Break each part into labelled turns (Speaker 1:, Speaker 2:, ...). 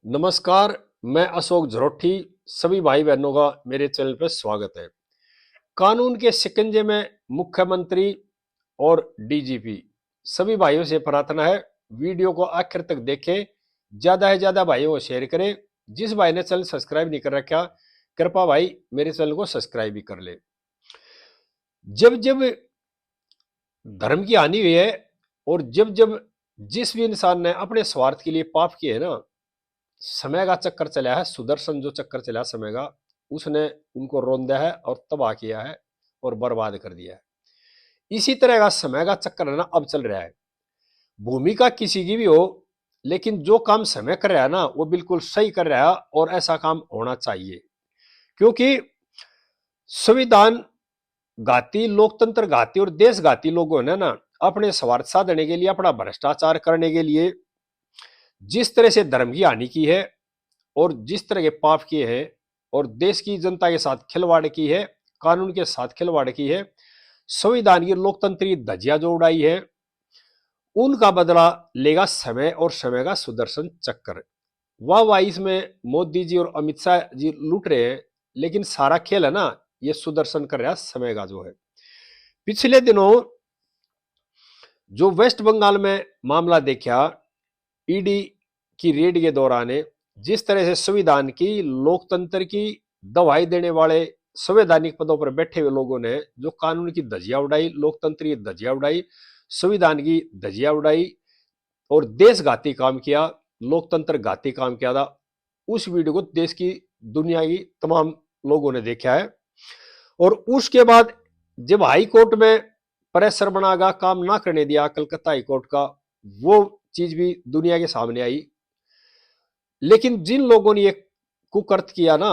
Speaker 1: नमस्कार। मैं अशोक झरोठी। सभी भाई बहनों का मेरे चैनल पर स्वागत है। कानून के शिकंजे में मुख्यमंत्री और डीजीपी, सभी भाइयों से प्रार्थना है वीडियो को आखिर तक देखें, ज्यादा से ज्यादा भाइयों को शेयर करें। जिस भाई ने चैनल सब्सक्राइब नहीं कर रखा, कृपा भाई मेरे चैनल को सब्सक्राइब भी कर ले। जब जब धर्म की हानि हुई है और जब जब जिस भी इंसान ने अपने स्वार्थ के लिए पाप किए है ना, समय का चक्कर चला है, सुदर्शन जो चक्कर चला समय का, उसने उनको रौंदा है और तबाह किया है और बर्बाद कर दिया है। इसी तरह का समय का चक्कर है ना, अब चल रहा है। भूमिका किसी की भी हो, लेकिन जो काम समय कर रहा है ना, वो बिल्कुल सही कर रहा है और ऐसा काम होना चाहिए। क्योंकि संविधान घाती, लोकतंत्र घाती और देशघाती लोगों ने ना अपने स्वार्थ साधने के लिए, अपना भ्रष्टाचार करने के लिए जिस तरह से धर्म की हानि की है और जिस तरह के पाप किए हैं और देश की जनता के साथ खिलवाड़ की है, कानून के साथ खिलवाड़ की है, संविधान की लोकतंत्री धज्जियां जो उड़ाई है, उनका बदला लेगा समय और समय का सुदर्शन चक्कर। वाह इसमें मोदी जी और अमित शाह जी लूट रहे हैं, लेकिन सारा खेल है ना, ये सुदर्शन कर रहा है समय का जो है। पिछले दिनों जो वेस्ट बंगाल में मामला देखा, ईडी की रेड के दौरान जिस तरह से संविधान की, लोकतंत्र की दवाई देने वाले संवैधानिक पदों पर बैठे हुए लोगों ने जो कानून की धज्जियां उड़ाई, लोकतंत्र की धज्जियां उड़ाई, संविधान की धज्जियां उड़ाई और देशघाती काम किया, लोकतंत्र घाती काम किया था, उस वीडियो को देश की, दुनिया की तमाम लोगों ने देखा है। और उसके बाद जब हाई कोर्ट में प्रेशर बनागा, काम ना करने दिया कलकत्ता हाई कोर्ट का, वो चीज भी दुनिया के सामने आई। लेकिन जिन लोगों ने ये कुकर्त किया ना,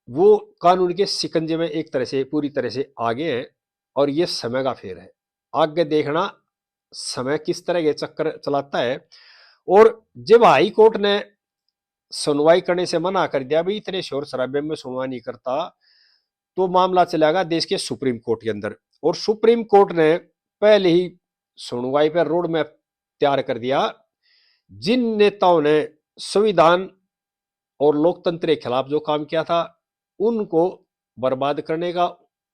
Speaker 1: वो कानून के शिकंजे में एक तरह से, पूरी तरह से आगे हैं और ये समय का फेर है। आगे देखना समय किस तरह के चक्कर चलाता है। और जब हाई कोर्ट ने सुनवाई करने से मना कर दिया, भाई इतने शोर शराबे में सुनवाई नहीं करता, तो मामला चलेगा देश के सुप्रीम कोर्ट के अंदर। और सुप्रीम कोर्ट ने पहले ही सुनवाई पर रोड मैप तैयार कर दिया। जिन नेताओं ने संविधान और लोकतंत्र के खिलाफ जो काम किया था, उनको बर्बाद करने का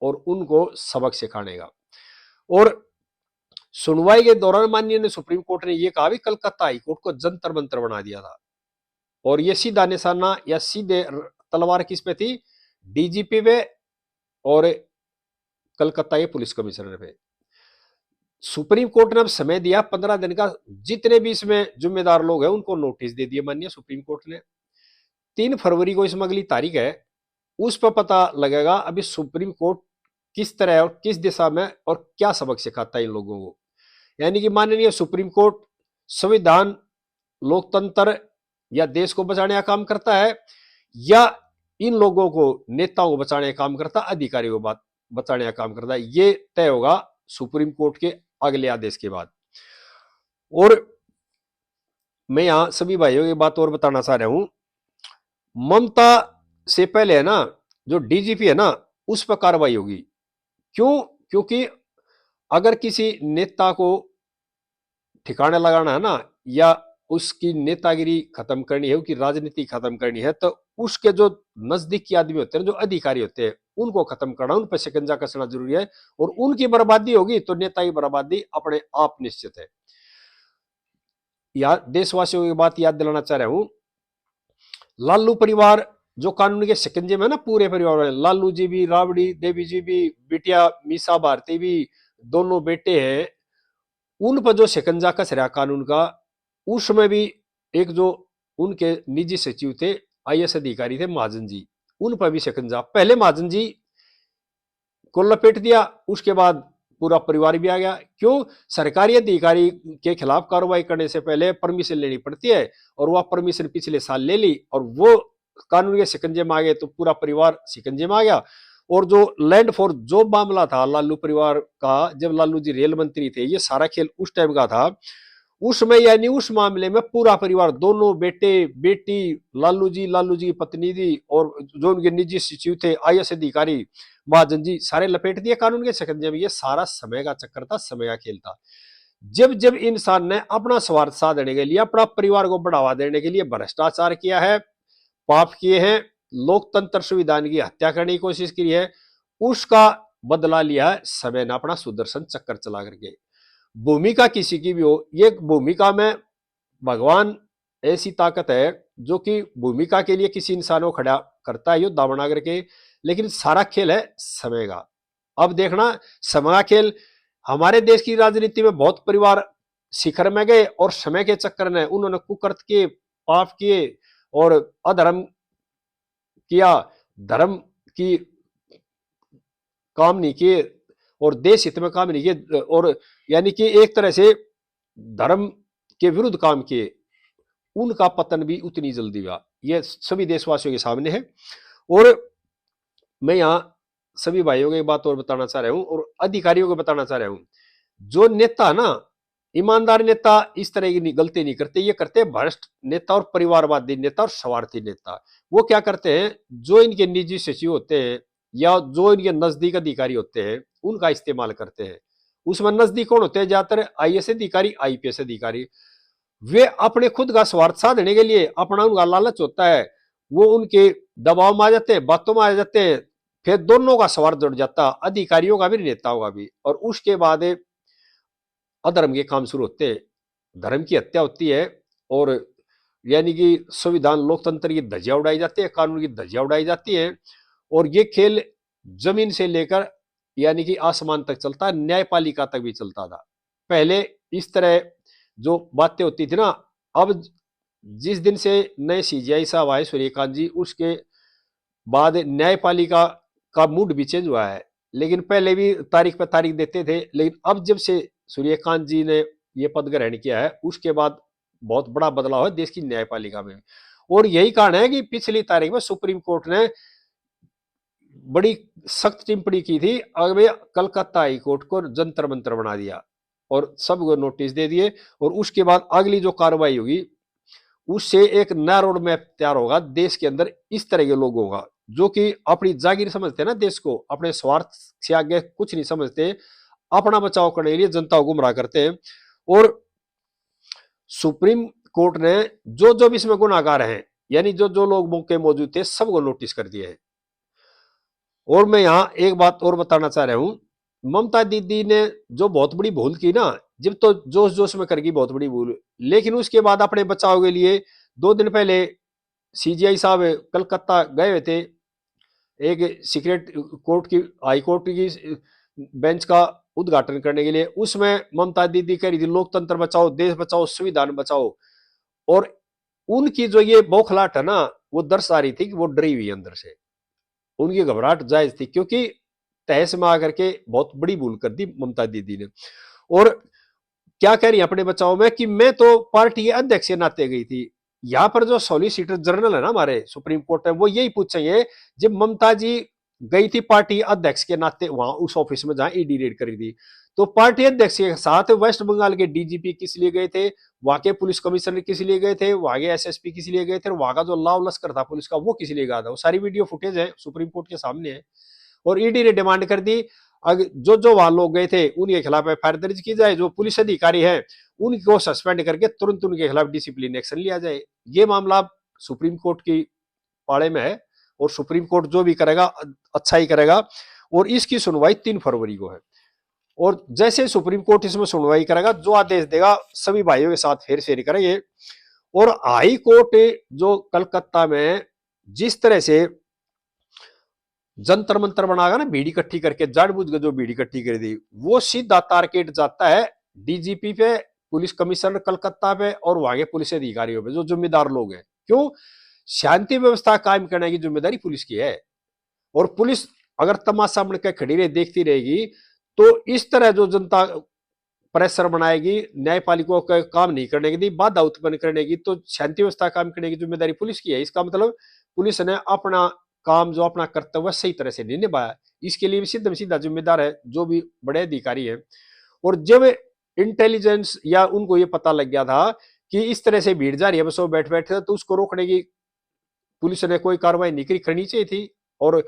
Speaker 1: और उनको सबक सिखाने का। और सुनवाई के दौरान माननीय सुप्रीम कोर्ट ने यह कहा भी कलकत्ता हाई कोर्ट को जंतर मंतर बना दिया था। और यह सीधा निशाना या सीधे तलवार किस पे थी? डीजीपी पे और कलकत्ता के पुलिस कमिश्नर पे। सुप्रीम कोर्ट ने अब समय दिया 15 दिन का, जितने भी इसमें जिम्मेदार लोग हैं उनको नोटिस दे दिए माननीय सुप्रीम कोर्ट ने। 3 फरवरी को इसमें अगली तारीख है, उस पर पता लगेगा अभी सुप्रीम कोर्ट किस तरह और किस दिशा में और क्या सबक सिखाता है इन लोगों को। यानी कि माननीय सुप्रीम कोर्ट संविधान, लोकतंत्र या देश को बचाने का काम करता है, या इन लोगों को, नेताओं को बचाने का काम करता है, अधिकारियों को बचाने का काम करता है। ये तय होगा सुप्रीम कोर्ट के अगले आदेश के बाद। और मैं यहां सभी भाइयों की बात और बताना चाह रहा हूं, ममता से पहले है ना, जो डीजीपी है ना, उस पर कार्रवाई होगी। क्यों? क्योंकि अगर किसी नेता को ठिकाने लगाना है ना, या उसकी नेतागिरी खत्म करनी है, उसकी राजनीति खत्म करनी है, तो उसके जो नजदीकी आदमी होते हैं, जो अधिकारी होते हैं, उनको खत्म करना, उन पर शिकंजा कसना जरूरी है। और उनकी बर्बादी होगी तो नेता की बर्बादी अपने आप निश्चित है। यार देशवासियों की बात याद दिलाना चाह रहा हूं, लालू परिवार जो कानून के शिकंजे में ना, पूरे परिवार वाले, लालू जी भी, राबड़ी देवी जी भी, बिटिया मीसा भारती भी, दोनों बेटे हैं, उन पर जो शिकंजा कस रहा कानून का, उसमें भी एक जो उनके निजी सचिव थे, आईएएस अधिकारी थे, महाजन जी, उन पर भी शिकंजा। पहले महाजन जी को लपेट दिया, उसके बाद पूरा परिवार भी आ गया। क्यों? सरकारी अधिकारी के खिलाफ कार्रवाई करने से पहले परमिशन लेनी पड़ती है, और वह परमिशन पिछले साल ले ली और वो कानून के शिकंजे में आ गए, तो पूरा परिवार शिकंजे में आ गया। और जो लैंड फॉर जॉब मामला था लालू परिवार का, जब लालू जी रेल मंत्री थे, ये सारा खेल उस टाइम का था। उसमें यानी उस मामले में पूरा परिवार, दोनों बेटे बेटी, लालू जी की पत्नी जी, और जो उनके निजी सचिव थे, आईएएस अधिकारी, महाजन जी, सारे लपेट दिए कानून के शिकंजे में। ये सारा समय का चक्कर था, समय का खेल था। जब जब इंसान ने अपना स्वार्थ साधने के लिए, अपना परिवार को बढ़ावा देने के लिए भ्रष्टाचार किया है, पाप किए हैं, लोकतंत्र संविधान की हत्या करने की कोशिश की है, उसका बदला लिया है समय ने अपना सुदर्शन चक्कर चला करके। भूमिका किसी की भी हो, ये भूमिका में भगवान ऐसी ताकत है जो कि भूमिका के लिए किसी इंसान को खड़ा करता है योद्धा बना करके, लेकिन सारा खेल है समय का। अब देखना, समय का खेल, हमारे देश की राजनीति में बहुत परिवार शिखर में गए और समय के चक्कर में उन्होंने कुकर्त किए, पाप किए और अधर्म किया, धर्म की काम नहीं किए और देश हित में काम नहीं किए, और यानी कि एक तरह से धर्म के विरुद्ध काम किए, उनका पतन भी उतनी जल्दी हुआ। यह सभी देशवासियों के सामने है। और मैं यहां सभी भाइयों को एक बात और बताना चाह रहा हूं और अधिकारियों को बताना चाह रहा हूं, जो नेता ना, ईमानदार नेता इस तरह की गलती नहीं करते, ये करते भ्रष्ट नेता और परिवारवादी नेता और स्वार्थी नेता। वो क्या करते हैं, जो इनके निजी सचिव होते हैं या जो इनके नजदीक अधिकारी होते हैं उनका इस्तेमाल करते हैं। उसमें नजदीक कौन होते हैं, ज्यादातर आईएएस अधिकारी, आईपीएस अधिकारी। वे अपने खुद का स्वार्थ साधने के लिए, अपना उनका लालच होता है, वो उनके दबाव में आ जाते हैं, बातों में आ जाते हैं, फिर दोनों का स्वार्थ जुड़ जाता, अधिकारियों का भी नेताओं का भी। और उसके बाद अधर्म के काम शुरू होते हैं, धर्म की हत्या होती है और यानी कि संविधान लोकतंत्र की धज्जियां उड़ाई जाती है, कानून की धज्जियां उड़ाई जाती है। और ये खेल जमीन से लेकर यानी कि आसमान तक चलता है, न्यायपालिका तक भी चलता था। पहले इस तरह जो बातें होती थी ना, अब जिस दिन से नए सीजीआई साहब आए सूर्यकांत जी, उसके बाद न्यायपालिका का मूड भी चेंज हुआ है। लेकिन पहले भी तारीख पर तारीख देते थे, लेकिन अब जब से सूर्यकांत जी ने ये पद ग्रहण किया है उसके बाद बहुत बड़ा बदलाव है देश की न्यायपालिका में। और यही कारण है कि पिछली तारीख में सुप्रीम कोर्ट ने बड़ी सख्त टिप्पणी की थी, अगर कलकत्ता हाई कोर्ट को जंतर मंतर बना दिया और सबको नोटिस दे दिए। और उसके बाद अगली जो कार्रवाई होगी उससे एक नया रोड मैप तैयार होगा देश के अंदर इस तरह के लोगों का, जो कि अपनी जागीर समझते हैं ना, देश को अपने स्वार्थ से आगे कुछ नहीं समझते, अपना बचाव करने के लिए जनता को गुमराह करते हैं। और सुप्रीम कोर्ट ने जो जो भी इसमें गुनाहगार हैं, यानी जो जो लोग मौके मौजूद थे, सबको नोटिस कर दिया है। और मैं यहां एक बात और बताना चाह रहा हूं, ममता दीदी ने जो बहुत बड़ी भूल की ना, जब तो जोश जोश में करगी बहुत बड़ी भूल, लेकिन उसके बाद अपने बचाव के लिए 2 दिन पहले सीजीआई साहब कलकत्ता गए हुए थे, एक सीक्रेट कोर्ट की, हाई कोर्ट की बेंच का उद्घाटन करने के लिए। उसमें ममता दीदी कह रही थी लोकतंत्र बचाओ, देश बचाओ, संविधान बचाओ। और उनकी जो ये बौखलाहट है ना, वो दर्शा रही थी कि वो डरी हुई अंदर से, उनकी घबराहट जायज थी, क्योंकि तहस में आकर के बहुत बड़ी भूल कर दी ममता दीदी ने। और क्या कह रही है अपने बचाव में कि मैं तो पार्टी के अध्यक्ष के नाते गई थी। यहां पर जो सॉलिसिटर जनरल है ना हमारे सुप्रीम कोर्ट में, वो यही पूछेंगे, जब ममता जी गई थी पार्टी अध्यक्ष के नाते वहां उस ऑफिस में जहां ईडी रेड करी थी, तो पार्टी अध्यक्ष के साथ वेस्ट बंगाल के डीजीपी किस लिए गए थे, वहां के पुलिस कमिश्नर किस लिए गए थे, वहां के एसएसपी किस लिए गए थे, वहां का जो लाव लश्कर था पुलिस का वो किस लिए गया था, वो सारी वीडियो फुटेज है सुप्रीम कोर्ट के सामने है। और ईडी ने डिमांड कर दी, जो जो वहां लोग गए थे उनके खिलाफ एफआईआर दर्ज की जाए, जो पुलिस अधिकारी है उनको सस्पेंड करके तुरंत उनके खिलाफ डिसिप्लिन एक्शन लिया जाए। ये मामला सुप्रीम कोर्ट की पाड़े में है और सुप्रीम कोर्ट जो भी करेगा अच्छा ही करेगा। और इसकी सुनवाई 3 फरवरी को है। और जैसे सुप्रीम कोर्ट इसमें सुनवाई करेगा, जो आदेश देगा सभी भाइयों के साथ फेर फेर करेंगे। और हाई कोर्ट जो कलकत्ता में जिस तरह से जंतर मंतर बनाएगा ना, भीड़ इकट्ठी करके, जानबूझ के जो भीड़ इकट्ठी कर दी, वो सीधा टारगेट जाता है डीजीपी पे, पुलिस कमिश्नर कलकत्ता पे और वहां के पुलिस अधिकारियों पे, जो जिम्मेदार लोग हैं। क्यों? शांति व्यवस्था कायम करने की जिम्मेदारी पुलिस की है। और पुलिस अगर तमाशा बन के खड़ी रही देखती रहेगी, तो इस तरह जो जनता प्रेशर बनाएगी, न्यायपालिका का काम नहीं करने की, बाधा उत्पन्न करने की, तो शांति व्यवस्था काम करने की जिम्मेदारी पुलिस की है। इसका मतलब पुलिस ने अपना काम, जो अपना कर्तव्य सही तरह से नहीं निभाया, इसके लिए भी सीधा सीधा जिम्मेदार है जो भी बड़े अधिकारी है। और जब इंटेलिजेंस या उनको ये पता लग गया था कि इस तरह से भीड़ जा रही है बसों बैठ बैठ, तो उसको रोकने की पुलिस ने कोई कार्रवाई नहीं करनी चाहिए थी। और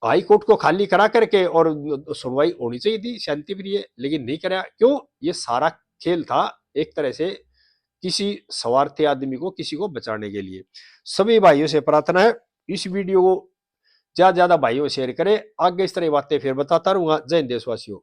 Speaker 1: हाई कोर्ट को खाली करा करके और सुनवाई होनी चाहिए थी शांति प्रिय, लेकिन नहीं कराया। क्यों? ये सारा खेल था एक तरह से किसी स्वार्थी आदमी को किसी को बचाने के लिए। सभी भाइयों से प्रार्थना है इस वीडियो को ज्यादा ज्यादा भाइयों शेयर करें, आगे इस तरह की बातें फिर बताता रहूंगा। जय हिंद देशवासियों।